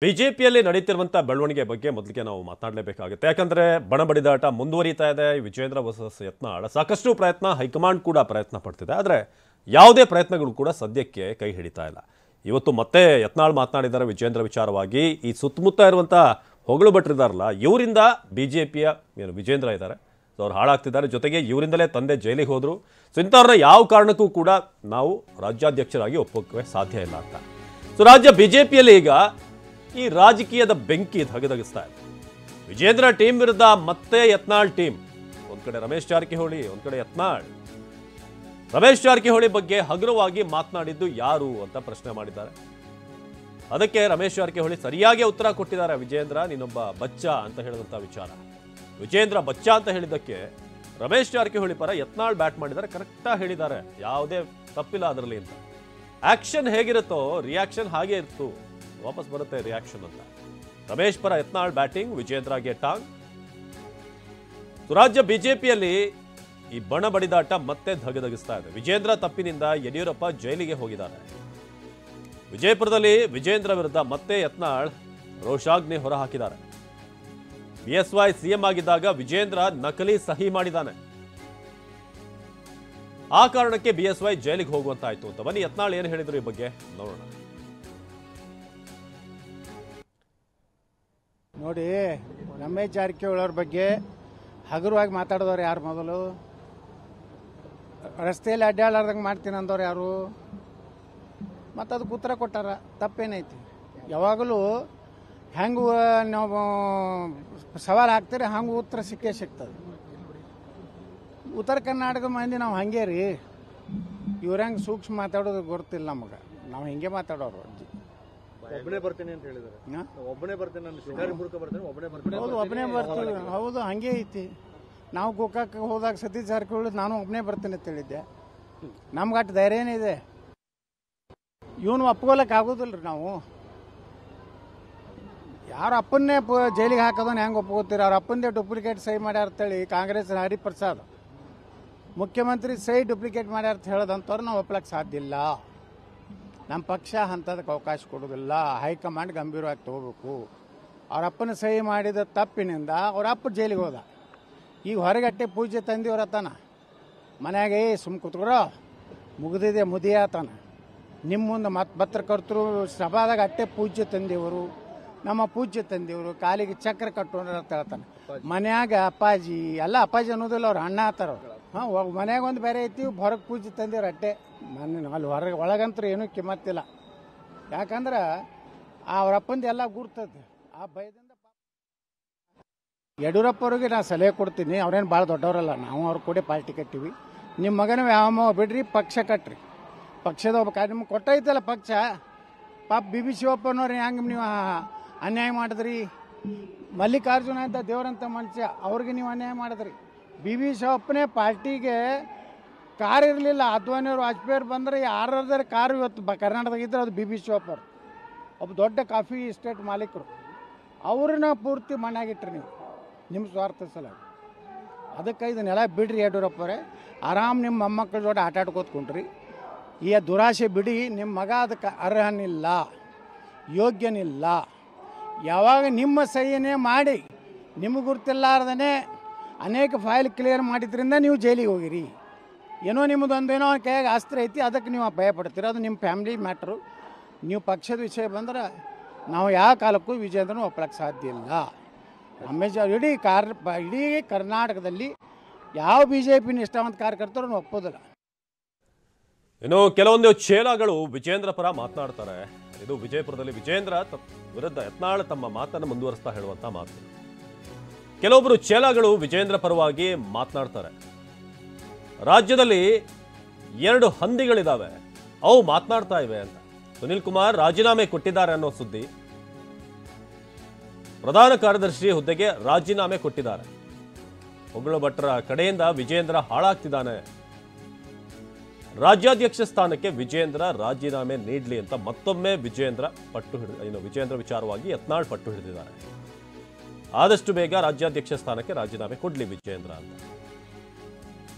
ಬಿಜೆಪಿಯಲ್ಲಿ ನಡೀತಿರುವಂತಹ ಬೆಳವಣಿಗೆ ಬಗ್ಗೆ ಮೊದಲಿಗೆ ನಾವು ಮಾತನಾಡಲೇಬೇಕಾಗುತ್ತೆ. ಯಾಕಂದ್ರೆ ಬಣಬಡಿದಾಟ ಮುಂದುವರಿತಾ ಇದೆ. ವಿಜೇಂದ್ರ ವರ್ಸಸ್ ಯತ್ನಾಳ್ ಸಾಕಷ್ಟು ಪ್ರಯತ್ನ, ಹೈಕಮಾಂಡ್ ಕೂಡ ಪ್ರಯತ್ನ ಪಡ್ತಿದೆ. ಆದರೆ ಯಾವುದೇ ಪ್ರಯತ್ನಗಳು ಕೂಡ ಸದ್ಯಕ್ಕೆ ಕೈ ಹಿಡಿತಾ ಇಲ್ಲ. ಇವತ್ತು ಮತ್ತೆ ಯತ್ನಾಳ್ ಮಾತನಾಡಿದ್ದಾರೆ ವಿಜೇಂದ್ರ ವಿಚಾರವಾಗಿ. ಈ ಸುತ್ತಮುತ್ತ ಇರುವಂತಹ ಹೊಗಳು ಭಟ್ರಿದಾರಲ್ಲ, ಇವರಿಂದ ಬಿಜೆಪಿಯ ವಿಜೇಂದ್ರ ಇದ್ದಾರೆ, ಸೊ ಅವ್ರು ಹಾಳಾಗ್ತಿದ್ದಾರೆ. ಜೊತೆಗೆ ಇವರಿಂದಲೇ ತಂದೆ ಜೈಲಿಗೆ ಹೋದ್ರು. ಸೊ ಇಂಥವ್ರನ್ನ ಯಾವ ಕಾರಣಕ್ಕೂ ಕೂಡ ನಾವು ರಾಜ್ಯಾಧ್ಯಕ್ಷರಾಗಿ ಒಪ್ಪೋಕೆ ಸಾಧ್ಯ ಇಲ್ಲ ಅಂತ. ಸೊ ರಾಜ್ಯ ಬಿಜೆಪಿಯಲ್ಲಿ ಈಗ ಈ ರಾಜಕೀಯದ ಬೆಂಕಿ ಧಗಧಗಿಸ್ತಾ ಇದೆ. ವಿಜೇಂದ್ರ ಟೀಮ್ ವಿರುದ್ಧ ಮತ್ತೆ ಯತ್ನಾಳ್ ಟೀಮ್. ಒಂದ್ ಕಡೆ ರಮೇಶ್ ಜಾರಕಿಹೊಳಿ, ಒಂದ್ ಕಡೆ ಯತ್ನಾಳ್. ರಮೇಶ್ ಜಾರಕಿಹೊಳಿ ಬಗ್ಗೆ ಹಗುರವಾಗಿ ಮಾತನಾಡಿದ್ದು ಯಾರು ಅಂತ ಪ್ರಶ್ನೆ ಮಾಡಿದ್ದಾರೆ. ಅದಕ್ಕೆ ರಮೇಶ್ ಜಾರಕಿಹೊಳಿ ಸರಿಯಾಗಿ ಉತ್ತರ ಕೊಟ್ಟಿದ್ದಾರೆ. ವಿಜೇಂದ್ರ ನೀನೊಬ್ಬ ಬಚ್ಚ ಅಂತ ಹೇಳಿದಂತ ವಿಚಾರ. ವಿಜೇಂದ್ರ ಬಚ್ಚ ಅಂತ ಹೇಳಿದ್ದಕ್ಕೆ ರಮೇಶ್ ಜಾರಕಿಹೊಳಿ ಪರ ಯತ್ನಾಳ್ ಬ್ಯಾಟ್ ಮಾಡಿದ್ದಾರೆ. ಕರೆಕ್ಟಾಗಿ ಹೇಳಿದ್ದಾರೆ, ಯಾವುದೇ ತಪ್ಪಿಲ್ಲ ಅದರಲ್ಲಿ ಅಂತ. ಆಕ್ಷನ್ ಹೇಗಿರುತ್ತೋ ರಿಯಾಕ್ಷನ್ ಹಾಗೆ ಇತ್ತು, ವಾಪಸ್ ಬರುತ್ತೆ ರಿಯಾಕ್ಷನ್ ಅಂತ. ರಮೇಶ್ ಪರ ಯತ್ನಾಳ್ ಬ್ಯಾಟಿಂಗ್, ವಿಜೇಂದ್ರಗೆ ಟಾಂಗ್. ರಾಜ್ಯ ಬಿಜೆಪಿಯಲ್ಲಿ ಈ ಬಣ ಬಡಿದಾಟ ಮತ್ತೆ ಧಗಧಗಿಸ್ತಾ ಇದೆ. ವಿಜೇಂದ್ರ ತಪ್ಪಿನಿಂದ ಯಡಿಯೂರಪ್ಪ ಜೈಲಿಗೆ ಹೋಗಿದ್ದಾರೆ. ವಿಜಯಪುರದಲ್ಲಿ ವಿಜೇಂದ್ರ ವಿರುದ್ಧ ಮತ್ತೆ ಯತ್ನಾಳ್ ರೋಷಾಗ್ನಿ ಹೊರಹಾಕಿದ್ದಾರೆ. ಬಿಎಸ್ವೈ ಸಿಎಂ ಆಗಿದ್ದಾಗ ವಿಜೇಂದ್ರ ನಕಲಿ ಸಹಿ ಮಾಡಿದ್ದಾನೆ, ಆ ಕಾರಣಕ್ಕೆ ಬಿಎಸ್ವೈ ಜೈಲಿಗೆ ಹೋಗುವಂತಾಯ್ತು ಅಂತ. ಬನ್ನಿ ಯತ್ನಾಳ್ ಏನು ಹೇಳಿದ್ರು ಈ ಬಗ್ಗೆ ನೋಡೋಣ. ನೋಡಿ, ರಮೇಶ್ ಜಾರಕಿಹೊಳಿ ಅವ್ರ ಬಗ್ಗೆ ಹಗುರವಾಗಿ ಮಾತಾಡಿದವ್ರು ಯಾರು? ಮೊದಲು ರಸ್ತೆಯಲ್ಲಿ ಅಡ್ಡಾಡಾರ್ದಂಗೆ ಮಾಡ್ತೀನಿ ಅಂದವ್ರು ಯಾರು? ಮತ್ತು ಅದಕ್ಕೆ ಉತ್ತರ ಕೊಟ್ಟಾರ. ತಪ್ಪೇನೈತಿ? ಯಾವಾಗಲೂ ಹೆಂಗೆ ನಾವು ಸವಾಲು ಹಾಕ್ತೀರಿ ಹಂಗೆ ಉತ್ತರ ಸಿಕ್ಕೇ ಸಿಗ್ತದೆ. ಉತ್ತರ ಕರ್ನಾಟಕದ ಮಂದಿ ನಾವು ಹಂಗೆ ರೀ. ಇವ್ರ ಹೆಂಗೆ ಸೂಕ್ಷ್ಮ ಮಾತಾಡೋದು ಗೊತ್ತಿಲ್ಲ ನಮಗೆ. ನಾವು ಹಿಂಗೆ ಮಾತಾಡೋರು. ಒಬ್ಬನೇ ಬರ್ತೀನಿ ಅಂತ ಹೇಳಿದಾರೆ. ಒಬ್ಬನೇ ಬರ್ತೀನಿ, ನಾನು ಶಿಕಾರಿಪುರಕ್ಕೆ ಬರ್ತೀನಿ, ಒಬ್ಬನೇ ಬರ್ತೀನಿ. ಹೌದು, ಒಬ್ಬನೇ ಬರ್ತೀವಿ. ಹೌದು, ಹಂಗೆ ಐತಿ. ನಾವು ಗೋಕಾಕ್ ಹೋದಾಗ ಸತೀಶ್ ಜಾರಕಿಹೊಳಿ ನಾನು ಒಬ್ಬನೇ ಬರ್ತೀನಿ ಅಂತ ಹೇಳಿದ್ದೆ. ನಮ್ಗೆ ಅಷ್ಟು ಧೈರ್ಯ ಏನಿದೆ? ಇವನು ಒಪ್ಕೊಳಕ್ ಆಗೋದಿಲ್ರಿ. ನಾವು ಯಾರ ಅಪ್ಪನ್ನೇ ಜೈಲಿಗೆ ಹಾಕೋದನ್ನ ಹೆಂಗೆ ಒಪ್ಕೋತೀರಿ? ಅವ್ರ ಅಪ್ಪಂದೇ ಡೂಪ್ಲಿಕೇಟ್ ಸಹಿ ಮಾಡ್ಯಾರ ಅಂತೇಳಿ ಕಾಂಗ್ರೆಸ್ ಹರಿಪ್ರಸಾದ್ ಮುಖ್ಯಮಂತ್ರಿ ಸಹಿ ಡೂಪ್ಲಿಕೇಟ್ ಮಾಡ್ಯಾರ ಅಂತ ಹೇಳೋದಂತವ್ರು ನಾವು ಒಪ್ಲಕ್ಕೆ ಸಾಧ್ಯ ಇಲ್ಲ. ನಮ್ಮ ಪಕ್ಷ ಅಂಥದಕ್ಕೆ ಅವಕಾಶ ಕೊಡೋದಿಲ್ಲ. ಹೈಕಮಾಂಡ್ ಗಂಭೀರವಾಗಿ ತಗೋಬೇಕು. ಅವ್ರ ಅಪ್ಪನ ಸಹಿ ಮಾಡಿದ ತಪ್ಪಿನಿಂದ ಅವ್ರ ಅಪ್ಪ ಜೈಲಿಗೆ ಹೋದ. ಈಗ ಹೊರಗಟ್ಟೆ ಪೂಜೆ ತಂದಿವ್ರತ್ತಾನ ಮನ್ಯಾಗೆ ಸುಮ್ಮ ಕೂತ್ಕೊರೋ ಮುಗಿದಿದೆ ಮುದಿಯಾತಾನ. ನಿಮ್ಮ ಮುಂದೆ ಮತ್ತೆ ಪತ್ರಕರ್ತರು ಸಭಾದಾಗ ಅಟ್ಟೆ ಪೂಜ್ಯ ತಂದೆಯವರು, ನಮ್ಮ ಪೂಜ್ಯ ತಂದೆಯವರು ಕಾಲಿಗೆ ಚಕ್ರ ಕಟ್ಟೋಣ ಅಂತ ಹೇಳ್ತಾನೆ. ಮನ್ಯಾಗ ಅಪ್ಪಾಜಿ ಎಲ್ಲ ಅಪ್ಪಾಜಿ ಅನ್ನೋದಿಲ್ಲ, ಅವ್ರು ಅಣ್ಣ ಆತಾರ. ಹಾಂ, ಮನ್ಯಾಗ ಒಂದು ಬೇರೆ ಐತಿ, ಹೊರಗೆ ಪೂಜೆ ತಂದೇವ್ರು ಅಟ್ಟೆ. ಅಲ್ಲಿ ಹೊರಗೆ ಒಳಗಂತೂ ಏನೂ ಕಿಮ್ಮತ್ತಿಲ್ಲ. ಯಾಕಂದ್ರೆ ಅವ್ರ ಅಪ್ಪಂದು ಎಲ್ಲ ಗುರ್ತದೆ. ಆ ಭಯದಿಂದ ಯಡಿಯೂರಪ್ಪ ಅವ್ರಿಗೆ ನಾನು ಸಲಹೆ ಕೊಡ್ತೀನಿ. ಅವ್ರೇನು ಭಾಳ ದೊಡ್ಡವರಲ್ಲ, ನಾವು ಅವ್ರ ಕೂಡ ಪಾರ್ಟಿ ಕಟ್ಟಿವಿ. ನಿಮ್ಮ ಮಗನ ವ್ಯಾಯಾಮ ಬಿಡ್ರಿ, ಪಕ್ಷ ಕಟ್ರಿ. ಪಕ್ಷದ ಒಬ್ಬ ನಿಮ್ಗೆ ಕೊಟ್ಟೈತಲ್ಲ ಪಕ್ಷ. ಪಾಪ BB ಶಿವಪ್ಪನವ್ರು ಹೆಂಗೆ ನೀವು ಅನ್ಯಾಯ ಮಾಡಿದ್ರಿ? ಮಲ್ಲಿಕಾರ್ಜುನ ಅಂತ ದೇವರಂತ ಮನುಷ್ಯ, ಅವ್ರಿಗೆ ನೀವು ಅನ್ಯಾಯ ಮಾಡಿದ್ರಿ. BB ಶಿವಪ್ಪನೇ ಪಾರ್ಟಿಗೆ ಕಾರ್ ಇರಲಿಲ್ಲ. ಅದ್ವಾನಿಯವರು ವಾಜಪೇಯಿ ಬಂದರೆ ಯಾರ್ದಾರ ಕಾರು ಇವತ್ತು ಕರ್ನಾಟಕದಾಗ ಇದ್ರೆ ಅದು BB ಶಿವಪ್ಪ ಅವರು. ಒಬ್ಬ ದೊಡ್ಡ ಕಾಫಿ ಎಸ್ಟೇಟ್ ಮಾಲೀಕರು. ಅವ್ರನ್ನ ಪೂರ್ತಿ ಮಣ್ಣಾಗಿಟ್ರಿ ನೀವು ನಿಮ್ಮ ಸ್ವಾರ್ಥ ಸಲ. ಅದಕ್ಕೆ ಇದನ್ನೆಲ್ಲ ಬಿಡ್ರಿ ಯಡಿಯೂರಪ್ಪರೇ. ಆರಾಮ್ ನಿಮ್ಮ ಮೊಮ್ಮಕ್ಕಳ ಜೋಡಿ ಆಟ ಆಡ್ಕೋತ್ಕೊಂಡ್ರಿ. ಈ ದುರಾಶೆ ಬಿಡಿ. ನಿಮ್ಮ ಮಗ ಅದಕ್ಕೆ ಅರ್ಹನಿಲ್ಲ, ಯೋಗ್ಯನಿಲ್ಲ. ಯಾವಾಗ ನಿಮ್ಮ ಸಹಿಯೇ ಮಾಡಿ ನಿಮಗೆ ಗುರ್ತಿಲ್ಲಾರ್ದೇ ಅನೇಕ ಫೈಲ್ ಕ್ಲಿಯರ್ ಮಾಡಿದ್ರಿಂದ ನೀವು ಜೈಲಿಗೆ ಹೋಗಿರಿ. ಏನೋ ನಿಮ್ಮದೊಂದೇನೋ ಕೈಯಾಗ ಆಸ್ತಿ ಐತಿ, ಅದಕ್ಕೆ ನೀವು ಭಯ ಪಡ್ತೀರಿ. ಅದು ನಿಮ್ಮ ಫ್ಯಾಮಿಲಿ ಮ್ಯಾಟ್ರು. ನೀವು ಪಕ್ಷದ ವಿಷಯ ಬಂದ್ರೆ ನಾವು ಯಾವ ಕಾಲಕ್ಕೂ ವಿಜೇಂದ್ರನೂ ಒಪ್ಪಳಕ್ಕೆ ಸಾಧ್ಯ ಇಲ್ಲ. ರಮೇಶ್ ಇಡೀ ಕರ್ನಾಟಕದಲ್ಲಿ ಯಾವ BJP ನಿಷ್ಠಾವಂತ ಕಾರ್ಯಕರ್ತರು ಒಪ್ಪೋದಿಲ್ಲ. ಇನ್ನು ಕೆಲವೊಂದು ಚೇಲಾಗಳು ವಿಜೇಂದ್ರ ಪರ ಮಾತನಾಡ್ತಾರೆ. ಇದು ವಿಜಯಪುರದಲ್ಲಿ ವಿಜೇಂದ್ರ ವಿರುದ್ಧ ಯತ್ನಾಳ್ ತಮ್ಮ ಮಾತನ್ನು ಮುಂದುವರಿಸ್ತಾ ಹೇಳುವಂತ ಮಾತು. ಕೆಲವೊಬ್ಬರು ಚೇಲಾಗಳು ವಿಜೇಂದ್ರ ಪರವಾಗಿ ಮಾತನಾಡ್ತಾರೆ. ರಾಜ್ಯದಲ್ಲಿ 2 ಹಂದಿಗಳಿದಾವೆ, ಅವು ಮಾತನಾಡ್ತಾ ಇವೆ ಅಂತ. ಸುನಿಲ್ ಕುಮಾರ್ ರಾಜೀನಾಮೆ ಕೊಟ್ಟಿದ್ದಾರೆ ಅನ್ನೋ ಸುದ್ದಿ. ಪ್ರಧಾನ ಕಾರ್ಯದರ್ಶಿ ಹುದ್ದೆಗೆ ರಾಜೀನಾಮೆ ಕೊಟ್ಟಿದ್ದಾರೆ. ಹೊಗಳು ಭಟ್ರ ಕಡೆಯಿಂದ ವಿಜೇಂದ್ರ ಹಾಳಾಗ್ತಿದ್ದಾನೆ, ರಾಜ್ಯಾಧ್ಯಕ್ಷ ಸ್ಥಾನಕ್ಕೆ ವಿಜೇಂದ್ರ ರಾಜೀನಾಮೆ ನೀಡಲಿ ಅಂತ ಮತ್ತೊಮ್ಮೆ ವಿಜೇಂದ್ರ ವಿಚಾರವಾಗಿ ಯತ್ನಾಳ್ ಪಟ್ಟು ಹಿಡಿದಿದ್ದಾರೆ. ಆದಷ್ಟು ಬೇಗ ರಾಜ್ಯಾಧ್ಯಕ್ಷ ಸ್ಥಾನಕ್ಕೆ ರಾಜೀನಾಮೆ ಕೊಡ್ಲಿ ವಿಜೇಂದ್ರ ಅಂತ.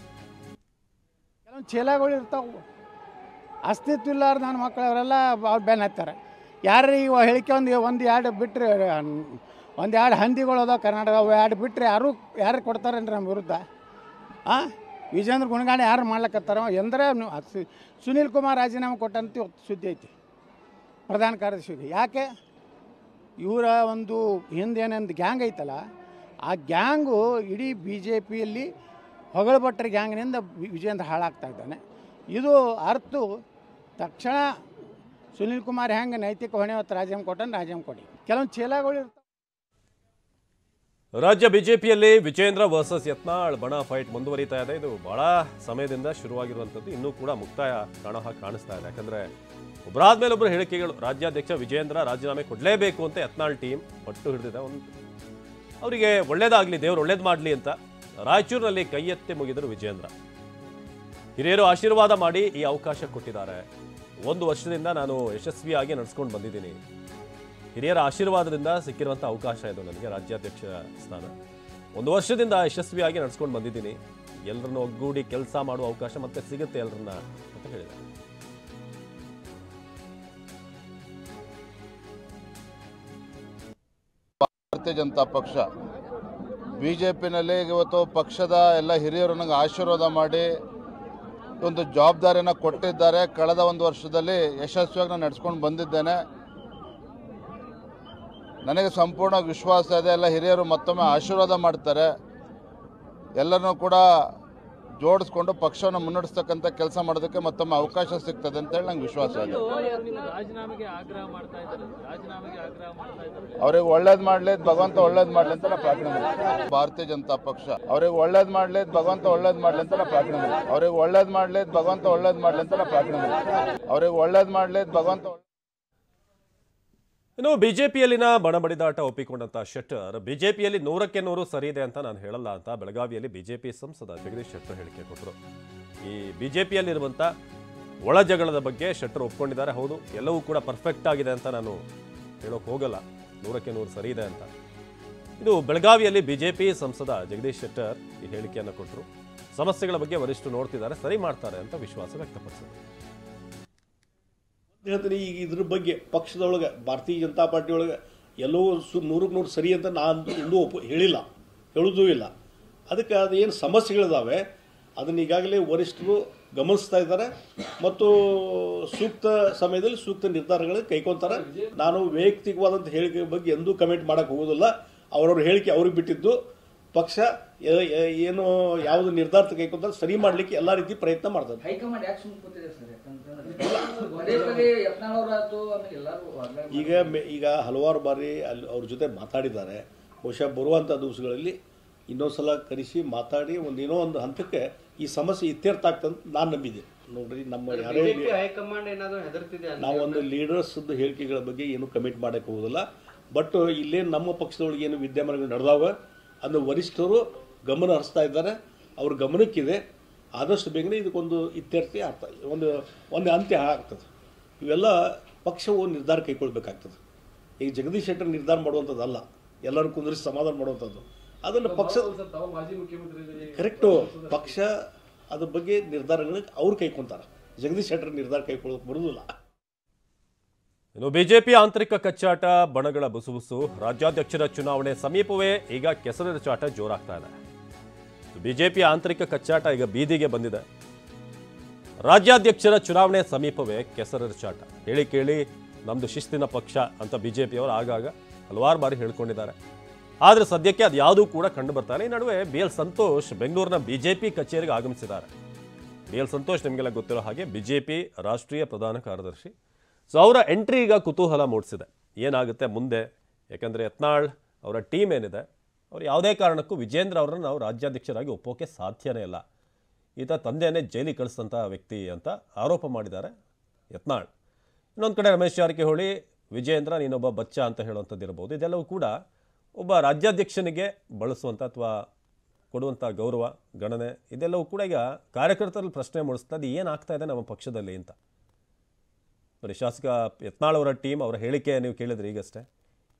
ಕೆಲವೊಂದು ಚೇಲಾಗಳು ಇರ್ತಾವೆ, ಅಸ್ತಿತ್ವ ಇಲ್ಲಾರ್ದ ನನ್ನ ಮಕ್ಕಳು ಅವರೆಲ್ಲ ಅವ್ರು ಬೆನ್ ಹತ್ತಾರೆ. ಯಾರು ಈಗ ಹೇಳಿಕೆ ಒಂದು ಎರಡು ಬಿಟ್ಟರೆ ಒಂದು ಎರಡು ಹಂದಿಗಳು ಅದಾವ ಕರ್ನಾಟಕ, ಅವು ಎರಡು ಬಿಟ್ಟರೆ ಯಾರು ಕೊಡ್ತಾರೇನ್ರಿ ನಮ್ಮ ವಿರುದ್ಧ? ಹಾಂ, ವಿಜೇಂದ್ರ ಗುಣಗಾನ ಯಾರು ಮಾಡ್ಲಕತ್ತಾರ? ಎಂದರೆ ಸುನೀಲ್ ಕುಮಾರ್ ರಾಜೀನಾಮೆ ಕೊಟ್ಟಂತ ಸುದ್ದಿ ಐತಿ ಪ್ರಧಾನ ಕಾರ್ಯದರ್ಶಿಗೆ. ಯಾಕೆ? ಇವರ ಒಂದು ಹಿಂದೇನೊಂದು ಗ್ಯಾಂಗ್ ಐತಲ್ಲ, ಆ ಗ್ಯಾಂಗು ಇಡೀ ಬಿ ಜೆ ಪಿಯಲ್ಲಿ ಹೊಗಳಭಟ್ರ ಗ್ಯಾಂಗ್ನಿಂದ ವಿಜೇಂದ್ರ ಹಾಳಾಗ್ತಾ ಇದ್ದಾನೆ. ಇದು ಅರ್ಥ ತಕ್ಷಣ ಸುನೀಲ್ ಕುಮಾರ್ ಹೆಂಗೆ ನೈತಿಕ ಹೊಣೆ ಹೊತ್ತು ರಾಜೀನಾಮೆ ಕೊಡಿ. ಕೆಲವೊಂದು ಚೇಲಾಗಳು ಇರ್ತಾವೆ. ರಾಜ್ಯ ಬಿಜೆಪಿಯಲ್ಲಿ ವಿಜೇಂದ್ರ ವರ್ಸಸ್ ಯತ್ನಾಳ್ ಬಣ ಫೈಟ್ ಮುಂದುವರಿತಾ ಇದೆ. ಇದು ಬಹಳ ಸಮಯದಿಂದ ಶುರುವಾಗಿರುವಂಥದ್ದು, ಇನ್ನೂ ಕೂಡ ಮುಕ್ತಾಯ ಕಾಣಿಸ್ತಾ ಇದೆ. ಯಾಕಂದ್ರೆ ಒಬ್ಬರಾದ್ಮೇಲೆ ಒಬ್ಬರು ಹೇಳಿಕೆಗಳು. ರಾಜ್ಯಾಧ್ಯಕ್ಷ ವಿಜೇಂದ್ರ ರಾಜೀನಾಮೆ ಕೊಡಲೇಬೇಕು ಅಂತ ಯತ್ನಾಳ್ ಟೀಮ್ ಪಟ್ಟು ಹಿಡಿದಿದೆ. ಅವರಿಗೆ ಒಳ್ಳೇದಾಗ್ಲಿ, ದೇವ್ರು ಒಳ್ಳೇದು ಮಾಡಲಿ ಅಂತ ರಾಯಚೂರಿನಲ್ಲಿ ಕೈ ಎತ್ತಿ ಮುಗಿದರು ವಿಜೇಂದ್ರ. ಹಿರಿಯರು ಆಶೀರ್ವಾದ ಮಾಡಿ ಈ ಅವಕಾಶ ಕೊಟ್ಟಿದ್ದಾರೆ. 1 ವರ್ಷದಿಂದ ನಾನು ಯಶಸ್ವಿಯಾಗಿ ನಡೆಸ್ಕೊಂಡು ಬಂದಿದ್ದೀನಿ. ಹಿರಿಯರ ಆಶೀರ್ವಾದದಿಂದ ಸಿಕ್ಕಿರುವಂಥ ಅವಕಾಶ ಇದು ನನಗೆ, ರಾಜ್ಯಾಧ್ಯಕ್ಷ ಸ್ಥಾನ. 1 ವರ್ಷದಿಂದ ಯಶಸ್ವಿಯಾಗಿ ನಡೆಸ್ಕೊಂಡು ಬಂದಿದ್ದೀನಿ. ಎಲ್ಲರನ್ನು ಒಗ್ಗೂಡಿ ಕೆಲಸ ಮಾಡುವ ಅವಕಾಶ ಮತ್ತೆ ಸಿಗುತ್ತೆ ಎಲ್ಲರನ್ನ ಅಂತ ಹೇಳಿದ್ದಾರೆ. ಭಾರತೀಯ ಜನತಾ ಪಕ್ಷ ಬಿಜೆಪಿನಲ್ಲಿ ಇವತ್ತು ಪಕ್ಷದ ಎಲ್ಲ ಹಿರಿಯರು ನನಗೆ ಆಶೀರ್ವಾದ ಮಾಡಿ ಒಂದು ಜವಾಬ್ದಾರಿಯನ್ನು ಕೊಟ್ಟಿದ್ದಾರೆ. ಕಳೆದ 1 ವರ್ಷದಲ್ಲಿ ಯಶಸ್ವಿಯಾಗಿ ನಾನು ನಡೆಸ್ಕೊಂಡು ಬಂದಿದ್ದೇನೆ. ನನಗೆ ಸಂಪೂರ್ಣ ವಿಶ್ವಾಸ ಇದೆ, ಎಲ್ಲ ಹಿರಿಯರು ಮತ್ತೊಮ್ಮೆ ಆಶೀರ್ವಾದ ಮಾಡ್ತಾರೆ. ಎಲ್ಲರನ್ನೂ ಕೂಡ ಜೋಡಿಸ್ಕೊಂಡು ಪಕ್ಷವನ್ನು ಮುನ್ನಡೆಸ್ತಕ್ಕಂಥ ಕೆಲಸ ಮಾಡೋದಕ್ಕೆ ಮತ್ತೊಮ್ಮೆ ಅವಕಾಶ ಸಿಗ್ತದೆ ಅಂತೇಳಿ ನಂಗೆ ವಿಶ್ವಾಸ ಇದೆ. ಅವ್ರಿಗೆ ಒಳ್ಳೇದು ಮಾಡಲಿ, ಭಗವಂತ ಒಳ್ಳೇದು ಮಾಡಲಿ ಅಂತ ನಾನು ಪ್ರಾರ್ಥನೆ ಮಾಡ್ತೀನಿ. ಭಾರತೀಯ ಜನತಾ ಪಕ್ಷ ಅವ್ರಿಗೆ ಒಳ್ಳೇದು ಮಾಡಲಿ, ಭಗವಂತ ಒಳ್ಳೇದು ಮಾಡಲಿ ಅಂತ ನಾನು ಪ್ರಾರ್ಥನೆ ಮಾಡ್ತೀನಿ. ಅವ್ರಿಗೆ ಒಳ್ಳೇದು ಮಾಡಲಿ, ಭಗವಂತ ಒಳ್ಳೇದು ಮಾಡಲಿ ಅಂತ ನಾನು ಪ್ರಾರ್ಥನೆ ಮಾಡ್ತೀನಿ. ಅವ್ರಿಗೆ ಒಳ್ಳೇದು ಮಾಡಲಿ, ಭಗವಂತ. ಇನ್ನು ಬಿಜೆಪಿಯಲ್ಲಿನ ಬಣಬಡಿದಾಟ ಒಪ್ಪಿಕೊಂಡಂತ ಶೆಟ್ಟರ್ ಬಿಜೆಪಿಯಲ್ಲಿ 100ಕ್ಕೆ 100 ಸರಿ ಇದೆ ಅಂತ ನಾನು ಹೇಳಲ್ಲ ಅಂತ ಬೆಳಗಾವಿಯಲ್ಲಿ ಬಿಜೆಪಿ ಸಂಸದ ಜಗದೀಶ್ ಶೆಟ್ಟರ್ ಹೇಳಿಕೆ ಕೊಟ್ಟರು. ಈ ಬಿಜೆಪಿಯಲ್ಲಿರುವಂಥ ಒಳ ಜಗಳದ ಬಗ್ಗೆ ಶೆಟ್ಟರ್ ಒಪ್ಕೊಂಡಿದ್ದಾರೆ. ಹೌದು, ಎಲ್ಲವೂ ಕೂಡ ಪರ್ಫೆಕ್ಟ್ ಆಗಿದೆ ಅಂತ ನಾನು ಹೇಳೋಕೆ ಹೋಗಲ್ಲ, 100ಕ್ಕೆ 100 ಸರಿ ಇದೆ ಅಂತ. ಇದು ಬೆಳಗಾವಿಯಲ್ಲಿ ಬಿಜೆಪಿ ಸಂಸದ ಜಗದೀಶ್ ಶೆಟ್ಟರ್ ಈ ಹೇಳಿಕೆಯನ್ನು ಕೊಟ್ಟರು. ಸಮಸ್ಯೆಗಳ ಬಗ್ಗೆ ವರಿಷ್ಠರು ನೋಡ್ತಿದ್ದಾರೆ, ಸರಿ ಮಾಡ್ತಾರೆ ಅಂತ ವಿಶ್ವಾಸ ವ್ಯಕ್ತಪಡಿಸಿದರು. ಹೇಳ್ತೀನಿ, ಈಗ ಇದ್ರ ಬಗ್ಗೆ ಪಕ್ಷದೊಳಗೆ ಭಾರತೀಯ ಜನತಾ ಪಾರ್ಟಿ ಒಳಗೆ ಎಲ್ಲವೂ 100ಕ್ಕೆ 100 ಸರಿ ಅಂತ ನಾನು ಇನ್ನೂ ಹೇಳೋದೂ ಇಲ್ಲ. ಅದಕ್ಕೆ ಅದು ಏನು ಸಮಸ್ಯೆಗಳಿದಾವೆ ಅದನ್ನು ಈಗಾಗಲೇ ವರಿಷ್ಠರು ಗಮನಿಸ್ತಾ ಇದ್ದಾರೆ ಮತ್ತು ಸೂಕ್ತ ಸಮಯದಲ್ಲಿ ಸೂಕ್ತ ನಿರ್ಧಾರಗಳು ಕೈಗೊಳ್ತಾರೆ. ನಾನು ವೈಯಕ್ತಿಕವಾದಂಥ ಹೇಳಿಕೆ ಬಗ್ಗೆ ಎಂದೂ ಕಮೆಂಟ್ ಮಾಡೋಕ್ಕೆ ಹೋಗೋದಿಲ್ಲ. ಅವರವ್ರ ಹೇಳಿಕೆ ಅವ್ರಿಗೆ ಬಿಟ್ಟಿದ್ದು. ಪಕ್ಷ ಏನು ಯಾವುದು ನಿರ್ಧಾರ ಕೈಗೊಂಡ್ರೆ ಸರಿ ಮಾಡಲಿಕ್ಕೆ ಎಲ್ಲ ರೀತಿ ಪ್ರಯತ್ನ ಮಾಡ್ತಾರೆ. ಈಗ ಹಲವಾರು ಬಾರಿ ಅಲ್ಲಿ ಅವ್ರ ಜೊತೆ ಮಾತಾಡಿದ್ದಾರೆ. ಬಹುಶಃ ಬರುವಂಥ ದಿವಸಗಳಲ್ಲಿ ಇನ್ನೊಂದ್ಸಲ ಕರೆಸಿ ಮಾತಾಡಿ ಏನೋ ಒಂದು ಹಂತಕ್ಕೆ ಈ ಸಮಸ್ಯೆ ಇತ್ಯರ್ಥ ಆಗ್ತಂತ ನಾನು ನಂಬಿದ್ದೆ. ನೋಡ್ರಿ, ನಮ್ಮ ಯಾರೇ ನಾವೊಂದು ಲೀಡರ್ಸ್ ಹೇಳಿಕೆಗಳ ಬಗ್ಗೆ ಏನು ಕಮೆಂಟ್ ಮಾಡಕ್ಕೆ ಹೋಗೋದಿಲ್ಲ. ಬಟ್ ಇಲ್ಲೇ ನಮ್ಮ ಪಕ್ಷದೊಳಗೆ ಏನು ವಿದ್ಯಮಾನಗಳು ನಡೆದಾವ ಅದನ್ನು ವರಿಷ್ಠರು ಗಮನ ಹರಿಸ್ತಾ ಇದ್ದಾರೆ. ಅವ್ರ ಗಮನಕ್ಕಿದೆ. ಆದಷ್ಟು ಬೇಗನೆ ಇದಕ್ಕೊಂದು ಇತ್ಯರ್ಥ ಆಗ್ತದೆ, ಒಂದು ಅಂತ್ಯ ಆಗ್ತದೆ. ಇವೆಲ್ಲ ಪಕ್ಷವು ನಿರ್ಧಾರ ಕೈಗೊಳ್ಬೇಕಾಗ್ತದೆ. ಈಗ ಜಗದೀಶ್ ಶೆಟ್ಟರ್ ನಿರ್ಧಾರ ಮಾಡುವಂಥದ್ದಲ್ಲ, ಎಲ್ಲರೂ ಕುಂದಿರಿಸಿ ಸಮಾಧಾನ ಮಾಡುವಂಥದ್ದು. ಅದನ್ನು ಪಕ್ಷ ಕರೆಕ್ಟು, ಪಕ್ಷ ಅದ್ರ ಬಗ್ಗೆ ನಿರ್ಧಾರಗಳಿಗೆ ಅವ್ರು ಕೈಕೊಂತಾರೆ. ಜಗದೀಶ್ ಶೆಟ್ಟರ್ ನಿರ್ಧಾರ ಕೈಗೊಳ್ಳೋಕೆ ಬರುವುದಿಲ್ಲ. ಇನ್ನು ಬಿಜೆಪಿ ಆಂತರಿಕ ಕಚ್ಚಾಟ, ಬಣಗಳ ಬುಸುಬುಸು, ರಾಜ್ಯಾಧ್ಯಕ್ಷರ ಚುನಾವಣೆ ಸಮೀಪವೇ ಈಗ ಕೆಸರಿನ ಚಾಟ ಜೋರಾಗ್ತಾ ಇದೆ. ಬಿಜೆಪಿ ಆಂತರಿಕ ಕಚ್ಚಾಟ ಈಗ ಬೀದಿಗೆ ಬಂದಿದೆ. ರಾಜ್ಯಾಧ್ಯಕ್ಷರ ಚುನಾವಣೆ ಸಮೀಪವೇ ಕೆಸರಿನ ಚಾಟ. ಹೇಳಿ ಕೇಳಿ ನಮ್ದು ಶಿಸ್ತಿನ ಪಕ್ಷ ಅಂತ ಬಿಜೆಪಿಯವರು ಆಗಾಗ ಹಲವಾರು ಬಾರಿ ಹೇಳ್ಕೊಂಡಿದ್ದಾರೆ. ಆದರೆ ಸದ್ಯಕ್ಕೆ ಅದು ಯಾವುದೂ ಕೂಡ ಕಂಡು ಬರ್ತಾರೆ. ಈ ನಡುವೆ BL ಸಂತೋಷ್ ಬೆಂಗಳೂರಿನ ಬಿಜೆಪಿ ಕಚೇರಿಗೆ ಆಗಮಿಸಿದ್ದಾರೆ. BL ಸಂತೋಷ್ ನಿಮಗೆಲ್ಲ ಗೊತ್ತಿರೋ ಹಾಗೆ ಬಿಜೆಪಿ ರಾಷ್ಟ್ರೀಯ ಪ್ರಧಾನ ಕಾರ್ಯದರ್ಶಿ. ಸೊ ಅವರ ಎಂಟ್ರಿ ಈಗ ಕುತೂಹಲ ಮೂಡಿಸಿದೆ. ಏನಾಗುತ್ತೆ ಮುಂದೆ? ಯಾಕಂದರೆ ಯತ್ನಾಳ್ ಅವರ ಟೀಮ್ ಏನಿದೆ, ಅವ್ರು ಯಾವುದೇ ಕಾರಣಕ್ಕೂ ವಿಜೇಂದ್ರ ಅವರನ್ನು ನಾವು ರಾಜ್ಯಾಧ್ಯಕ್ಷರಾಗಿ ಒಪ್ಪೋಕೆ ಸಾಧ್ಯನೇ ಇಲ್ಲ. ಈತ ತಂದೆಯನ್ನೇ ಜೈಲಿಗೆ ಕಳಿಸಿದಂಥ ವ್ಯಕ್ತಿ ಅಂತ ಆರೋಪ ಮಾಡಿದ್ದಾರೆ ಯತ್ನಾಳ್. ಇನ್ನೊಂದು ಕಡೆ ರಮೇಶ್ ಜಾರಕಿಹೊಳಿ ವಿಜೇಂದ್ರ ನೀನೊಬ್ಬ ಬಚ್ಚ ಅಂತ ಹೇಳುವಂಥದ್ದು ಇರಬಹುದು. ಇದೆಲ್ಲವೂ ಕೂಡ ಒಬ್ಬ ರಾಜ್ಯಾಧ್ಯಕ್ಷನಿಗೆ ಬಳಸುವಂಥ ಅಥವಾ ಕೊಡುವಂಥ ಗೌರವ, ಗಣನೆ, ಇದೆಲ್ಲವೂ ಕೂಡ ಈಗ ಕಾರ್ಯಕರ್ತರಲ್ಲಿ ಪ್ರಶ್ನೆ ಮೂಡಿಸ್ತಾ ಅದು ಏನಾಗ್ತಾ ಇದೆ ನಮ್ಮ ಪಕ್ಷದಲ್ಲಿ ಅಂತ. ಬರೀ ಶಾಸಕ ಯತ್ನಾಳ್ ಅವರ ಟೀಮ್ ಅವರ ಹೇಳಿಕೆ ನೀವು ಕೇಳಿದ್ರಿ ಈಗಷ್ಟೇ.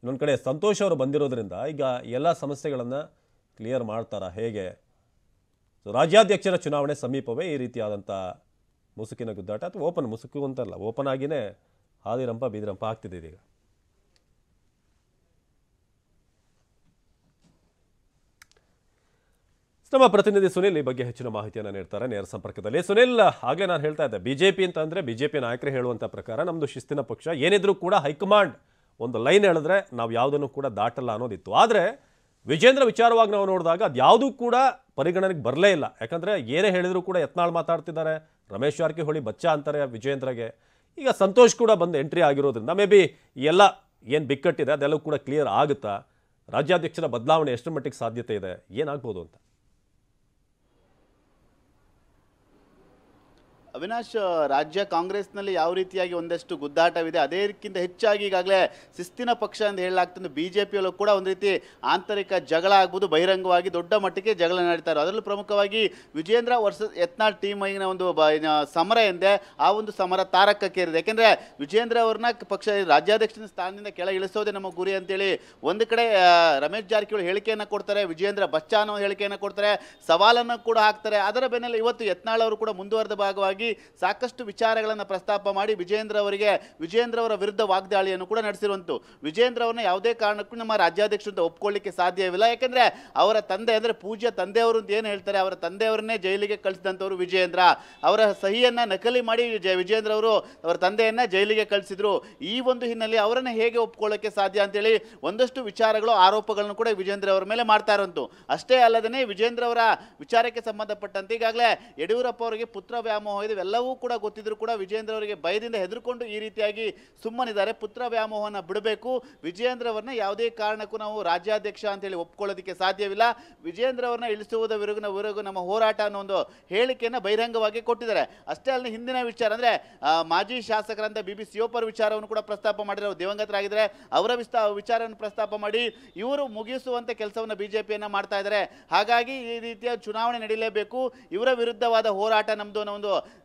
ಇನ್ನೊಂದು ಕಡೆ ಸಂತೋಷ್ ಅವರು ಬಂದಿರೋದ್ರಿಂದ ಈಗ ಎಲ್ಲ ಸಮಸ್ಯೆಗಳನ್ನು ಕ್ಲಿಯರ್ ಮಾಡ್ತಾರಾ ಹೇಗೆ? ಸೊ ರಾಜ್ಯಾಧ್ಯಕ್ಷರ ಚುನಾವಣೆ ಸಮೀಪವೇ ಈ ರೀತಿಯಾದಂಥ ಮುಸುಕಿನ ಗುದ್ದಾಟ, ಅಥವಾ ಓಪನ್ ಮುಸುಕು ಅಂತಲ್ಲ, ಓಪನ್ ಆಗಿಯೇ ಆದಿರಂಪ ಬೀದಿರಂಪ ಆಗ್ತಿದೆ ಇದೀಗ. ನಮ್ಮ ಪ್ರತಿನಿಧಿ ಸುನಿಲ್ ಈ ಬಗ್ಗೆ ಹೆಚ್ಚಿನ ಮಾಹಿತಿಯನ್ನು ನೀಡ್ತಾರೆ ನೇರ ಸಂಪರ್ಕದಲ್ಲಿ. ಸುನಿಲ್, ಆಗಲೇ ನಾನು ಹೇಳ್ತಾ ಇದ್ದೆ, ಬಿಜೆಪಿ ಅಂತಂದ್ರೆ ಬಿಜೆಪಿ ನಾಯಕರು ಹೇಳುವಂಥ ಪ್ರಕಾರ ನಮ್ಮದು ಶಿಸ್ತಿನ ಪಕ್ಷ, ಏನಿದ್ರೂ ಕೂಡ ಹೈಕಮಾಂಡ್ ಒಂದು ಲೈನ್ ಹೇಳಿದ್ರೆ ನಾವು ಯಾವುದನ್ನು ಕೂಡ ದಾಟಲ್ಲ ಅನ್ನೋದಿತ್ತು. ಆದರೆ ವಿಜೇಂದ್ರ ವಿಚಾರವಾಗಿ ನಾವು ನೋಡಿದಾಗ ಅದು ಯಾವುದೂ ಕೂಡ ಪರಿಗಣನೆಗೆ ಬರಲೇ ಇಲ್ಲ. ಯಾಕಂದರೆ ಏನೇ ಹೇಳಿದ್ರು ಕೂಡ ಯತ್ನಾಳ್ ಮಾತಾಡ್ತಿದ್ದಾರೆ, ರಮೇಶ್ ಜಾರಕಿಹೊಳಿ ಬಚ್ಚ ಅಂತಾರೆ ವಿಜೇಂದ್ರಗೆ. ಈಗ ಸಂತೋಷ್ ಕೂಡ ಬಂದು ಎಂಟ್ರಿ ಆಗಿರೋದ್ರಿಂದ ಮೇ ಬಿ ಎಲ್ಲ ಏನು ಬಿಕ್ಕಟ್ಟಿದೆ ಅದೆಲ್ಲವೂ ಕೂಡ ಕ್ಲಿಯರ್ ಆಗುತ್ತಾ? ರಾಜ್ಯಾಧ್ಯಕ್ಷರ ಬದಲಾವಣೆ ಎಷ್ಟರ ಮಟ್ಟಿಗೆ ಸಾಧ್ಯತೆ ಇದೆ, ಏನಾಗ್ಬೋದು ಅಂತ? ಅವಿನಾಶ್, ರಾಜ್ಯ ಕಾಂಗ್ರೆಸ್ನಲ್ಲಿ ಯಾವ ರೀತಿಯಾಗಿ ಒಂದಷ್ಟು ಗುದ್ದಾಟವಿದೆ, ಅದೇಕ್ಕಿಂತ ಹೆಚ್ಚಾಗಿ ಈಗಾಗಲೇ ಶಿಸ್ತಿನ ಪಕ್ಷ ಅಂತ ಹೇಳಲಾಗ್ತದೆ. ಬಿಜೆಪಿಯಲ್ಲೂ ಕೂಡ ಒಂದು ರೀತಿ ಆಂತರಿಕ ಜಗಳ ಆಗ್ಬೋದು, ಬಹಿರಂಗವಾಗಿ ದೊಡ್ಡ ಮಟ್ಟಿಗೆ ಜಗಳ ನಡೀತಾ ಇರೋ. ಅದರಲ್ಲೂ ಪ್ರಮುಖವಾಗಿ ವಿಜೇಂದ್ರ ವರ್ಸಸ್ ಯತ್ನಾಳ್ ಟೀಮ್ ಆಗಿನ ಒಂದು ಸಮರ ಎಂದೇ ಆ ಒಂದು ಸಮರ ತಾರಕಕ್ಕೇರಿದೆ. ಯಾಕೆಂದರೆ ವಿಜೇಂದ್ರ ಅವ್ರನ್ನ ಪಕ್ಷ ರಾಜ್ಯಾಧ್ಯಕ್ಷನ ಸ್ಥಾನದಿಂದ ಕೆಳ ಇಳಿಸೋದೇ ನಮ್ಮ ಗುರಿ ಅಂತೇಳಿ ಒಂದು ಕಡೆ ರಮೇಶ್ ಜಾರಕಿಹೊಳಿ ಹೇಳಿಕೆಯನ್ನು ಕೊಡ್ತಾರೆ, ವಿಜೇಂದ್ರ ಬಚ್ಚ ಅನ್ನೋ ಹೇಳಿಕೆಯನ್ನು ಕೊಡ್ತಾರೆ, ಸವಾಲನ್ನು ಕೂಡ ಹಾಕ್ತಾರೆ. ಅದರ ಬೆನ್ನಲ್ಲೇ ಇವತ್ತು ಯತ್ನಾಳ್ ಅವರು ಕೂಡ ಮುಂದುವರೆದ ಭಾಗವಾಗಿ ಸಾಕಷ್ಟು ವಿಚಾರಗಳನ್ನು ಪ್ರಸ್ತಾಪ ಮಾಡಿ ವಿಜೇಂದ್ರ ಅವರ ವಿರುದ್ಧ ವಾಗ್ದಾಳಿಯನ್ನು ಕೂಡ ನಡೆಸಿರುವಂತು. ವಿಜೇಂದ್ರ ಅವರನ್ನ ಯಾವುದೇ ಕಾರಣಕ್ಕೂ ನಮ್ಮ ರಾಜ್ಯಾಧ್ಯಕ್ಷರು ಅಂತ ಒಪ್ಕೊಳ್ಳಿಕ್ಕೆ ಸಾಧ್ಯವಿಲ್ಲ. ಯಾಕೆಂದ್ರೆ ಅವರ ತಂದೆ ಅಂದ್ರೆ ಪೂಜ್ಯ ತಂದೆಯವರು ಅಂತ ಏನು ಹೇಳ್ತಾರೆ, ಅವರ ತಂದೆಯವರನ್ನೇ ಜೈಲಿಗೆ ಕಳಿಸಿದಂಥವ್ರು ವಿಜೇಂದ್ರ. ಅವರ ಸಹಿಯನ್ನ ನಕಲಿ ಮಾಡಿ ವಿಜೇಂದ್ರ ಅವರು ಅವರ ತಂದೆಯನ್ನ ಜೈಲಿಗೆ ಕಳಿಸಿದ್ರು. ಈ ಒಂದು ಹಿನ್ನೆಲೆ ಅವರನ್ನ ಹೇಗೆ ಒಪ್ಕೊಳ್ಳೋಕೆ ಸಾಧ್ಯ ಅಂತೇಳಿ ಒಂದಷ್ಟು ವಿಚಾರಗಳು, ಆರೋಪಗಳನ್ನು ಕೂಡ ವಿಜೇಂದ್ರ ಅವರ ಮೇಲೆ ಮಾಡ್ತಾ ಇರುವಂತು. ಅಷ್ಟೇ ಅಲ್ಲದೇ ವಿಜೇಂದ್ರ ಅವರ ವಿಚಾರಕ್ಕೆ ಸಂಬಂಧಪಟ್ಟಂತೆ ಈಗಾಗಲೇ ಯಡಿಯೂರಪ್ಪ ಅವರಿಗೆ ಪುತ್ರ ವ್ಯಾಮೋಹ ಎಲ್ಲವೂ ಕೂಡ ಗೊತ್ತಿದ್ರು ಕೂಡ ವಿಜೇಂದ್ರ ಅವರಿಗೆ ಭಯದಿಂದ ಹೆದರ್ಕೊಂಡು ಈ ರೀತಿಯಾಗಿ ಸುಮ್ಮನಿದ್ದಾರೆ. ಪುತ್ರ ವ್ಯಾಮೋಹನ ಬಿಡಬೇಕು, ವಿಜೇಂದ್ರ ಅವರನ್ನ ಯಾವುದೇ ಕಾರಣಕ್ಕೂ ನಾವು ರಾಜ್ಯಾಧ್ಯಕ್ಷ ಅಂತೇಳಿ ಒಪ್ಕೊಳ್ಳೋದಕ್ಕೆ ಸಾಧ್ಯವಿಲ್ಲ, ವಿಜೇಂದ್ರ ಅವರನ್ನ ಇಳಿಸುವುದ ವಿರುದ್ಧ ನಮ್ಮ ಹೋರಾಟ ಅನ್ನೋ ಒಂದು ಹೇಳಿಕೆಯನ್ನು ಬಹಿರಂಗವಾಗಿ ಕೊಟ್ಟಿದ್ದಾರೆ. ಅಷ್ಟೇ ಅಲ್ಲದೆ ಹಿಂದಿನ ವಿಚಾರ ಅಂದ್ರೆ ಮಾಜಿ ಶಾಸಕರಂತ BB ಶಿವಪ್ಪರ ವಿಚಾರವನ್ನು ಕೂಡ ಪ್ರಸ್ತಾಪ ಮಾಡಿರೋ, ದಿವಂಗತರಾಗಿದ್ದಾರೆ, ಅವರ ವಿಚಾರವನ್ನು ಪ್ರಸ್ತಾಪ ಮಾಡಿ ಇವರು ಮುಗಿಸುವಂತೆ ಕೆಲಸವನ್ನು ಬಿಜೆಪಿಯನ್ನ ಮಾಡ್ತಾ ಇದ್ದಾರೆ. ಹಾಗಾಗಿ ಈ ರೀತಿಯ ಚುನಾವಣೆ ನಡೀಲೇಬೇಕು, ಇವರ ವಿರುದ್ಧವಾದ ಹೋರಾಟ ನಮ್ದು ಅನ್ನೋ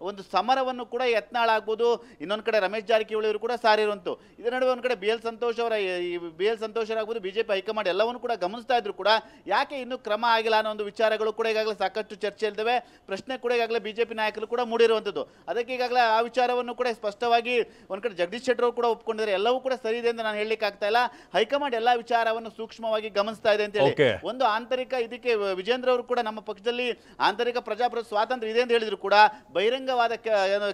ಒಂದು ಸಮರವನ್ನು ಕೂಡ ಯತ್ನಾಳ್ ಆಗ್ಬೋದು, ಇನ್ನೊಂದು ಕಡೆ ರಮೇಶ್ ಜಾರಕಿಹೊಳಿ ಅವರು ಕೂಡ ಸಾರಿರುವಂತು. ಇದರ ನಡುವೆ ಒಂದು ಕಡೆ BL ಸಂತೋಷ್ ಆಗ್ಬೋದು, ಬಿಜೆಪಿ ಹೈಕಮಾಂಡ್ ಎಲ್ಲವನ್ನು ಕೂಡ ಗಮನಿಸ್ತಾ ಇದ್ರು ಕೂಡ ಯಾಕೆ ಇನ್ನೂ ಕ್ರಮ ಆಗಿಲ್ಲ ಅನ್ನೋ ಒಂದು ವಿಚಾರಗಳು ಕೂಡ ಈಗಾಗಲೇ ಸಾಕಷ್ಟು ಚರ್ಚೆ ಇದ್ದಾವೆ. ಪ್ರಶ್ನೆ ಕೂಡ ಈಗಾಗಲೇ ಬಿಜೆಪಿ ನಾಯಕರು ಕೂಡ ಮೂಡಿರುವಂಥದ್ದು. ಅದಕ್ಕೆ ಈಗಾಗಲೇ ಆ ವಿಚಾರವನ್ನು ಕೂಡ ಸ್ಪಷ್ಟವಾಗಿ ಒಂದು ಕಡೆ ಜಗದೀಶ್ ಶೆಟ್ಟರ್ ಅವರು ಕೂಡ ಒಪ್ಕೊಂಡಿದ್ದಾರೆ. ಎಲ್ಲವೂ ಕೂಡ ಸರಿ ಇದೆ ಅಂತ ನಾನು ಹೇಳಲಿಕ್ಕೆ ಆಗ್ತಾ ಇಲ್ಲ. ಹೈಕಮಾಂಡ್ ಎಲ್ಲಾ ವಿಚಾರವನ್ನು ಸೂಕ್ಷ್ಮವಾಗಿ ಗಮನಿಸ್ತಾ ಇದೆ ಅಂತ ಹೇಳಿ ಒಂದು ಆಂತರಿಕ ಇದಕ್ಕೆ ವಿಜೇಂದ್ರ ಅವರು ಕೂಡ ನಮ್ಮ ಪಕ್ಷದಲ್ಲಿ ಆಂತರಿಕ ಪ್ರಜಾಪ್ರಭುತ್ವ ಸ್ವಾತಂತ್ರ್ಯ ಇದೆ ಅಂತ ಹೇಳಿದ್ರು ಕೂಡ ಬಹಿರಂಗವಾದ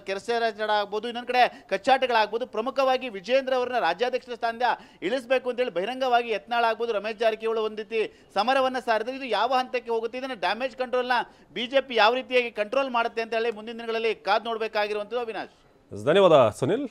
ಕೆರಸೆರಚಡ ಆಗ್ಬೋದು, ಇನ್ನೊಂದು ಕಡೆ ಕಚ್ಚಾಟಗಳಾಗ್ಬೋದು. ಪ್ರಮುಖವಾಗಿ ವಿಜೇಂದ್ರ ಅವರನ್ನ ರಾಜ್ಯಾಧ್ಯಕ್ಷರ ಸ್ಥಾನದಿಂದ ಇಳಿಸಬೇಕು ಅಂತೇಳಿ ಬಹಿರಂಗವಾಗಿ ಯತ್ನಾಳ್ ಆಗ್ಬೋದು, ರಮೇಶ್ ಜಾರಕಿಹೊಳಿ ಒಂದು ರೀತಿ ಸಮರವನ್ನ ಸಾರಿದ್ರೆ ಇದು ಯಾವ ಹಂತಕ್ಕೆ ಹೋಗುತ್ತೆ, ಇದನ್ನ ಡ್ಯಾಮೇಜ್ ಕಂಟ್ರೋಲ್ನ ಬಿಜೆಪಿ ಯಾವ ರೀತಿಯಾಗಿ ಕಂಟ್ರೋಲ್ ಮಾಡುತ್ತೆ ಅಂತ ಹೇಳಿ ಮುಂದಿನ ದಿನಗಳಲ್ಲಿ ಕಾದು ನೋಡಬೇಕಾಗಿರುವಂಥದ್ದು. ಅವಿನಾಶ್, ಧನ್ಯವಾದ ಸುನಿಲ್.